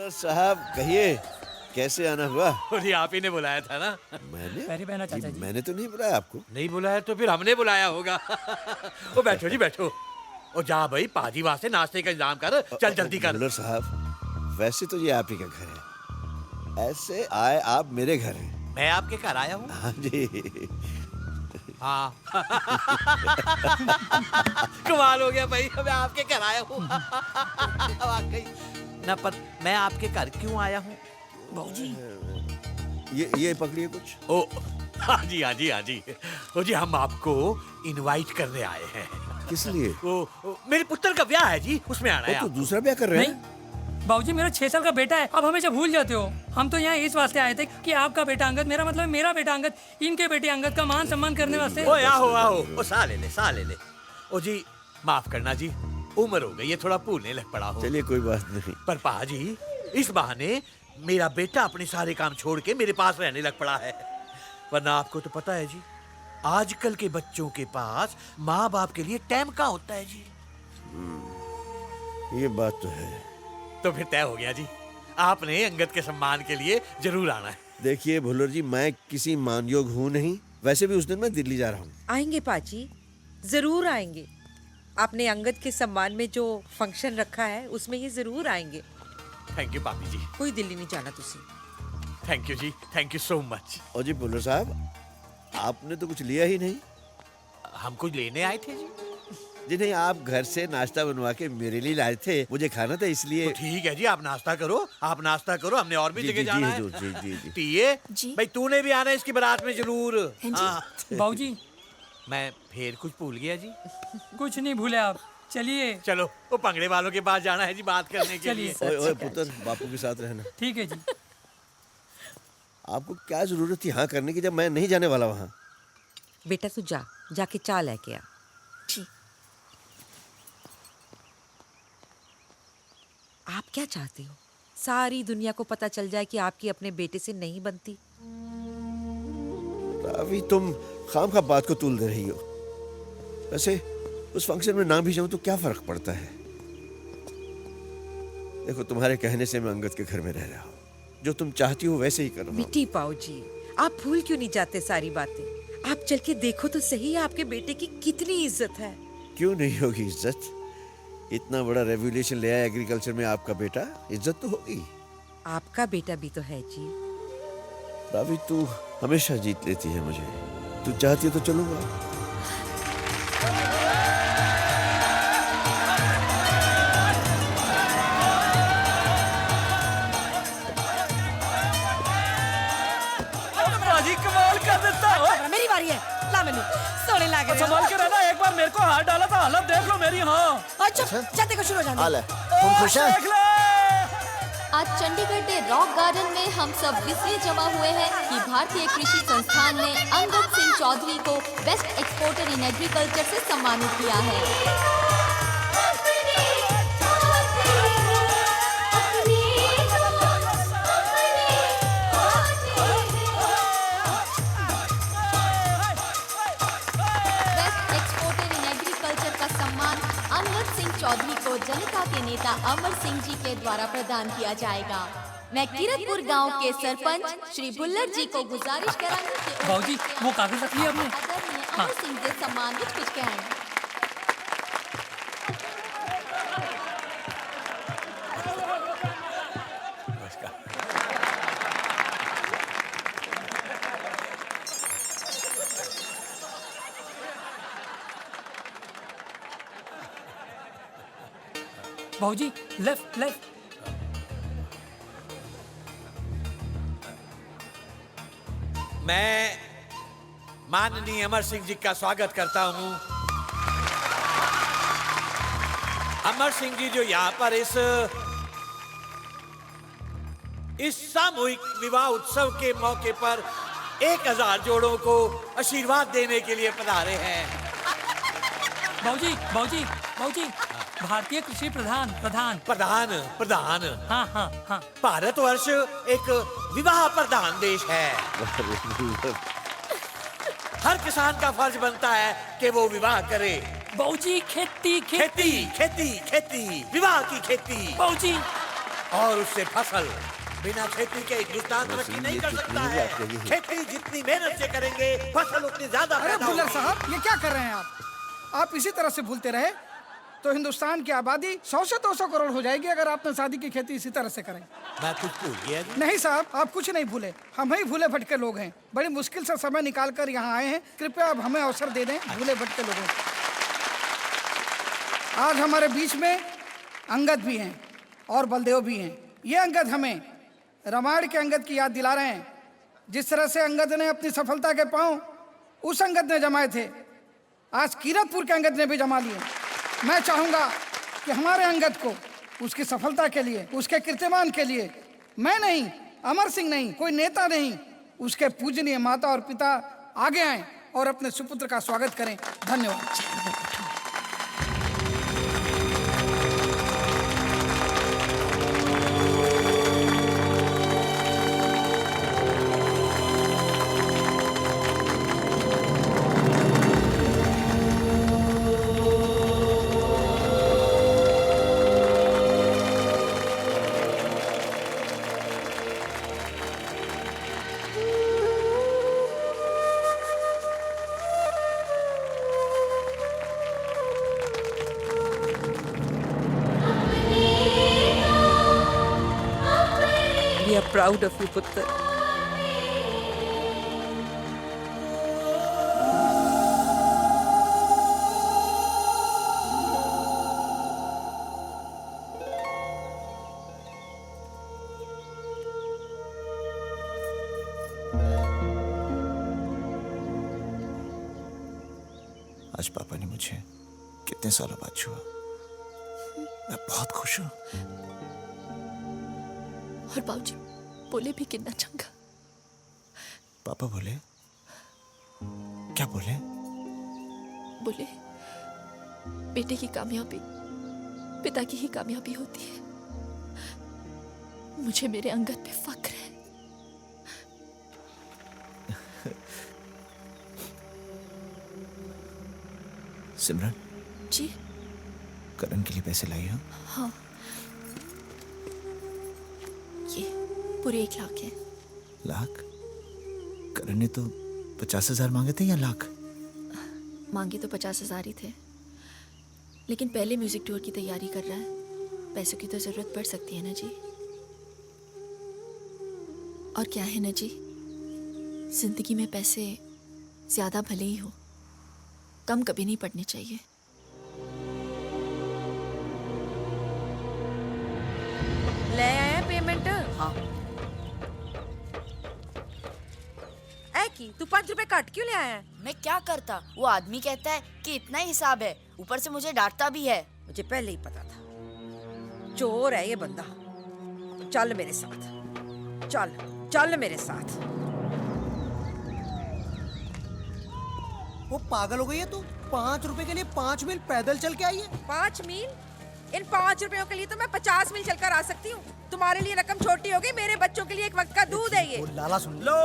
बुल्लर साहब कहिए, कैसे आना हुआ? और ये आप ही ने बुलाया था ना? मैंने? पैरी बहना चाचा जी। मैंने तो नहीं बुलाया आपको। नहीं बुलाया तो फिर हमने बुलाया होगा। ओ बैठो जी बैठो। ओ जा भाई, पाजी वास्ते नाश्ते का इंतजाम कर, चल जल्दी कर। बुल्लर साहब, वैसे तो ये आप ही का घर है, ऐसे आए आप मेरे घर हैं। मैं आपके घर आया हूँ? हाँ जी। हाँ। कमाल हो गया भाई, मैं आपके घर आया हूँ। वाकई ना, पर मैं आपके घर क्यों आया हूँ? बाबूजी ये पकड़िए कुछ। ओ हाँ जी हाँ जी हाँ जी। ओ जी, हम आपको इनवाइट करने आए हैं। किस लिए? ओ मेरे पुत्र का ब्याह है जी, उसमें आना है तो आप। दूसरा ब्याह कर रहे हैं? नहीं बाबूजी, मेरा 6 साल का बेटा है, अब हमेशा भूल जाते हो। हम तो यहाँ इस वास्ते आए थे कि आपका बेटा अंगद, मेरा मतलब मेरा बेटा अंगद, इनके बेटे अंगद का मान सम्मान करने वास्ते। ओ आओ आओ, ओ सा ले ले। ओ जी माफ करना जी, उम्र हो गई है, थोड़ा भूलने लग पड़ा हो। चलिए कोई बात नहीं। पर पाजी, इस बहाने मेरा बेटा अपने सारे काम छोड़ के मेरे पास रहने लग पड़ा है। वरना आपको तो पता है जी, आजकल के बच्चों के पास माँ बाप के लिए टाइम कहाँ होता है जी। ये बात तो है। तो फिर तय हो गया जी, आपने अंगद के सम्मान के लिए जरूर आना है। देखिए भुल्लर जी, मैं किसी मानयोग हूँ नहीं। वैसे भी उस दिन मैं दिल्ली जा रहा हूँ। आएंगे पाजी, जरूर आएंगे। आपने अंगद के सम्मान में जो फंक्शन रखा है उसमें ये जरूर आएंगे। थैंक यू पापी जी। कोई दिल्ली नहीं जाना तुसी। थैंक यू जी, थैंक यू सो मच। और जी भुल्लर साहब, आपने तो कुछ लिया ही नहीं। हम कुछ लेने आए थे जी। जी नहीं, आप घर से नाश्ता बनवा के मेरे लिए लाए थे, मुझे खाना था इसलिए। तो ठीक है जी, आप नाश्ता करो, आप नाश्ता करो, हमने और भी जी, जगह जी, जाना जी, है। हुजूर, जी, जी, जी। पिए जी। भाई, तूने भी आना है इसकी बारात में जरूर। हाँ। बाबूजी मैं फिर कुछ भूल गया जी। कुछ नहीं भूले आप, चलिए। चलो, वो पंगड़े वालों के पास जाना है जी बात करने के चलिए। लिए। ओए पुत्र, बापू के साथ रहना। ठीक है जी। आपको क्या जरूरत थी हाँ करने की, जब मैं नहीं जाने वाला वहाँ? बेटा तू जाके चाय लेके आ। जी। आप क्या चाहते हो? सारी दुनिया को पता चल जाए कि आपकी अपने बेटे से नहीं बनती। अभी तुम खामखा बात को तूल दे रही हो। वैसे उस फंक्शन में ना भी जाऊं तो क्या फर्क पड़ता है? देखो, तुम्हारे कहने से मैं अंगद के घर में रह रहा हूँ। जो तुम चाहती हो वैसे ही कर रहा हूँ। मिट्टी पाओ जी, आप भूल क्यों नहीं जाते सारी बातें? आप चल के देखो तो सही, आपके बेटे की कितनी इज्जत है। क्यों नहीं होगी इज्जत? इतना बड़ा रेवोल्यूशन ले आया एग्रीकल्चर में आपका बेटा, इज्जत तो होगी। आपका बेटा भी तो है जी। रावी, तू हमेशा जीत लेती है मुझे। तू चाहती है तो चलूंगा। बाजी कमाल कर देता हो। मेरी बारी है, ला मैनू सोने लग रहे संभाल के रहना, एक बार मेरे को हाथ डाला था, हालत देख लो मेरी। हाँ अच्छा जाते को शुरू हो जाने। हाल है, तुम खुश है? देख ले। आज चंडीगढ़ के रॉक गार्डन में हम सब इसलिए जमा हुए हैं कि भारतीय कृषि संस्थान ने अंगद सिंह चौधरी को बेस्ट एक्सपोर्टर इन एग्रीकल्चर से सम्मानित किया है। बेस्ट एक्सपोर्टर इन एग्रीकल्चर का सम्मान अंगद सिंह चौधरी को जनता के नेता अमर सिंह जी के द्वारा प्रदान किया जाएगा। मैं किरतपुर गांव के सरपंच श्री भुल्लर जी को गुजारिश करांगी कि बाबूजी, वो कागज रख लिया आपने? आदरणीय अमर सिंह के सम्मान विच कुछ कहें। बाबूजी लेफ्ट लेफ्ट। मैं माननीय अमर सिंह जी का स्वागत करता हूं। अमर सिंह जी जो यहाँ पर इस सामूहिक विवाह उत्सव के मौके पर 1000 जोड़ों को आशीर्वाद देने के लिए पधारे हैं। बाबूजी बाबूजी बाबूजी, भारतीय कृषि प्रधान प्रधान प्रधान प्रधान हाँ हाँ हाँ। भारतवर्ष एक विवाह प्रधान देश है। हर किसान का फर्ज बनता है कि वो विवाह करे। बाबूजी खेती खेती खेती खेती, विवाह की खेती। बाबूजी और उससे फसल। बिना खेती के हिंदुस्तान तरक्की नहीं कर सकता है। खेती जितनी मेहनत से करेंगे फसल उतनी ज्यादा अरे पैदा भुल्लर होगी। साहब, ये क्या कर रहे हैं आप इसी तरह से भूलते रहे तो हिंदुस्तान की आबादी 100 से 200 करोड़ हो जाएगी अगर आप शादी की खेती इसी तरह से करें। मैं कुछ भूल गया जी। नहीं साहब, आप कुछ नहीं भूले, हम ही भूले भटके लोग हैं। बड़ी मुश्किल से समय निकाल कर यहाँ आए हैं, कृपया आप हमें अवसर दे दें भूले भटके लोगों को। आज हमारे बीच में अंगद भी हैं और बलदेव भी हैं। ये अंगद हमें रामायण के अंगद की याद दिला रहे हैं। जिस तरह से अंगद ने अपनी सफलता के पांव उस अंगद ने जमाए थे, आज कीरतपुर के अंगद ने भी जमा लिए। मैं चाहूंगा कि हमारे अंगद को उसकी सफलता के लिए, उसके कीर्तिमान के लिए, मैं नहीं, अमर सिंह नहीं, कोई नेता नहीं, उसके पूजनीय माता और पिता आगे आएं और अपने सुपुत्र का स्वागत करें। धन्यवाद। We are proud of you, पुत्र। आज पापा ने मुझे कितने सालों बाद छुआ। मैं बहुत खुश हूँ। और बाबूजी बोले भी कितना चंगा। पापा बोले? क्या बोले? बोले बेटे की कामयाबी पिता की ही कामयाबी होती है। मुझे मेरे अंगद पे फक्र है। सिमरन जी करण के लिए पैसे लाई हो? हाँ, ये पूरे 1 लाख है। लाख? करण ने तो 50,000 मांगे थे या लाख? मांगे तो 50,000 ही थे, लेकिन पहले म्यूजिक टूर की तैयारी कर रहा है, पैसों की तो जरूरत पड़ सकती है ना जी। और क्या है ना जी, जिंदगी में पैसे ज्यादा भले ही हो, कम कभी नहीं पड़ने चाहिए। ले आया पेमेंट? हाँ। ऐ की तू 5 रुपए काट क्यों ले आया है? मैं क्या करता, वो आदमी कहता है कि इतना ही हिसाब है, ऊपर से मुझे डांटता भी है। मुझे पहले ही पता था, चोर है ये बंदा। चल मेरे साथ, चल चल मेरे साथ। वो पागल हो गई है तू? 5 रुपए के लिए 5 मील पैदल चल के आई है? 5 मील? इन 5 रुपयों के लिए तो मैं 50 मील चलकर आ सकती हूँ। तुम्हारे लिए रकम छोटी होगी, मेरे बच्चों के लिए एक वक्त का दूध है ये। लाला सुन लो,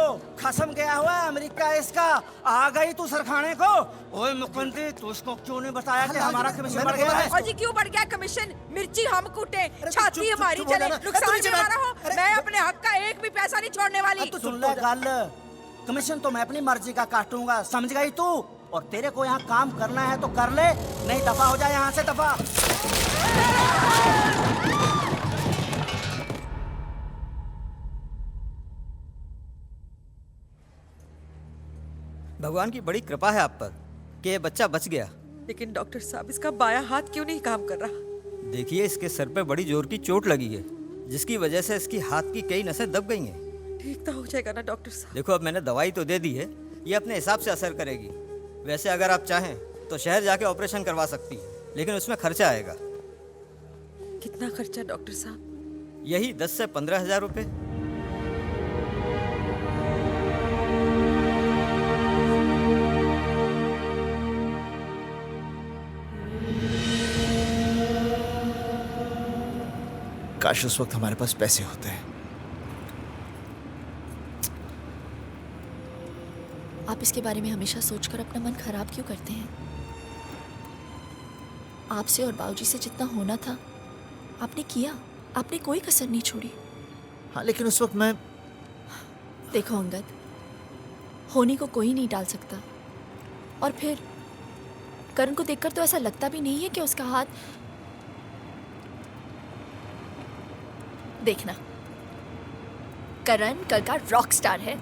खसम गया हुआ है अमेरिका इसका। आ गई तू सरखाने को। ओए मुख्यमंत्री, तू इसको क्यों नहीं बताया कि हमारा कमीशन बढ़ गया है? और जी क्यों बढ़ गया कमीशन? मिर्ची हम कूटे, छाती हमारी जले, नुकसान भी हमारा हो। मैं अपने हक का एक भी पैसा नहीं छोड़ने वाली। सुन ले गल, कमीशन तो मैं अपनी मर्जी का काटूंगा, समझ गई तू? और तेरे को यहाँ काम करना है तो कर ले, नहीं दफा हो जाए यहाँ से, दफा। भगवान की बड़ी कृपा है आप पर कि ये बच्चा बच गया। लेकिन डॉक्टर साहब, इसका बायां हाथ क्यों नहीं काम कर रहा? देखिए, इसके सर पे बड़ी जोर की चोट लगी है, जिसकी वजह से इसकी हाथ की कई नसें दब गई हैं। ठीक तो हो जाएगा ना डॉक्टर साहब? देखो, अब मैंने दवाई तो दे दी है, ये अपने हिसाब से असर करेगी। वैसे अगर आप चाहें तो शहर जाके ऑपरेशन करवा सकती है, लेकिन उसमें खर्चा आएगा। कितना खर्चा डॉक्टर साहब? यही 10 से 15,000 रुपये। काश उस वक्त हमारे पास पैसे होते हैं। आप इसके बारे में हमेशा सोचकर अपना मन खराब क्यों करते हैं? आपसे और बाबूजी से जितना होना था आपने किया। आपने कोई कसर नहीं छोड़ी। हाँ लेकिन उस वक्त मैं देखो अंगद, होनी को कोई नहीं डाल सकता। और फिर करण को देखकर तो ऐसा लगता भी नहीं है कि उसका हाथ। देखना, करण कल का रॉक स्टार है।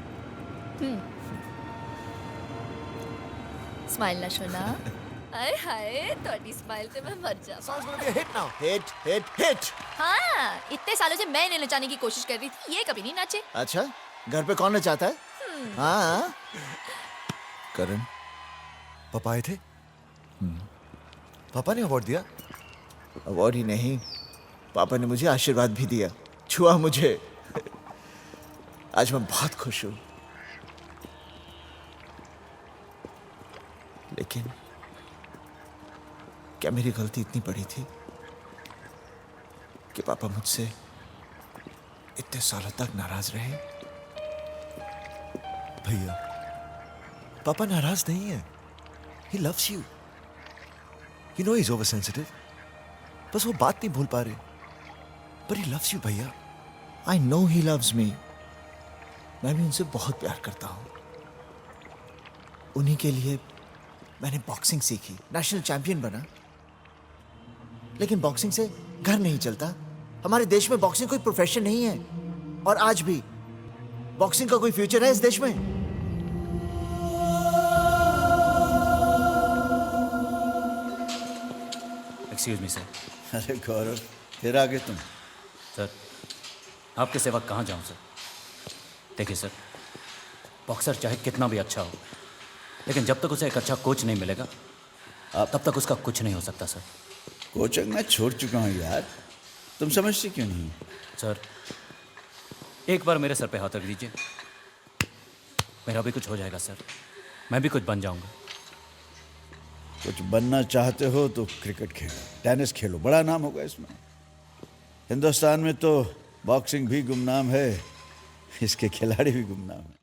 स्माइल ना सोना। आय हाय, थोड़ी स्माइल से मैं मर जाऊं। Hit now, hit hit hit. हाँ, इतने सालों से मैं इन्हें नचाने की कोशिश कर रही थी, ये कभी नहीं नाचे। अच्छा, घर पे कौन नचाता है? हाँ। करण, पापा आए थे? पापा ने अवार्ड दिया? अवार्ड ही नहीं, पापा ने मुझे आशीर्वाद भी दिया, छुआ मुझे। आज मैं बहुत खुश हूं। लेकिन क्या मेरी गलती इतनी बड़ी थी कि पापा मुझसे इतने सालों तक नाराज रहे? भैया, पापा नाराज नहीं है। He loves you. You know he's oversensitive. बस वो बात नहीं भूल पा रहे। But he loves you भैया। I know he loves me. मैं भी उनसे बहुत प्यार करता हूँ। उन्हीं के लिए मैंने बॉक्सिंग सीखी, नेशनल चैंपियन बना। लेकिन बॉक्सिंग से घर नहीं चलता। हमारे देश में बॉक्सिंग कोई प्रोफेशन नहीं है। और आज भी बॉक्सिंग का कोई फ्यूचर है इस देश में? Excuse me sir. अरे गौरव, फिर आगे तुम। सर, आपके सेवा कहाँ जाऊँ सर? देखिए सर, बॉक्सर चाहे कितना भी अच्छा हो, लेकिन जब तक उसे एक अच्छा कोच नहीं मिलेगा तब तक उसका कुछ नहीं हो सकता सर। कोचिंग मैं छोड़ चुका हूँ यार, तुम समझते क्यों नहीं? सर, एक बार मेरे सर पे हाथ रख दीजिए, मेरा भी कुछ हो जाएगा सर। मैं भी कुछ बन जाऊंगा। कुछ बनना चाहते हो तो क्रिकेट खेलो, टेनिस खेलो, बड़ा नाम होगा इसमें। हिंदुस्तान में तो बॉक्सिंग भी गुमनाम है, इसके खिलाड़ी भी गुमनाम है।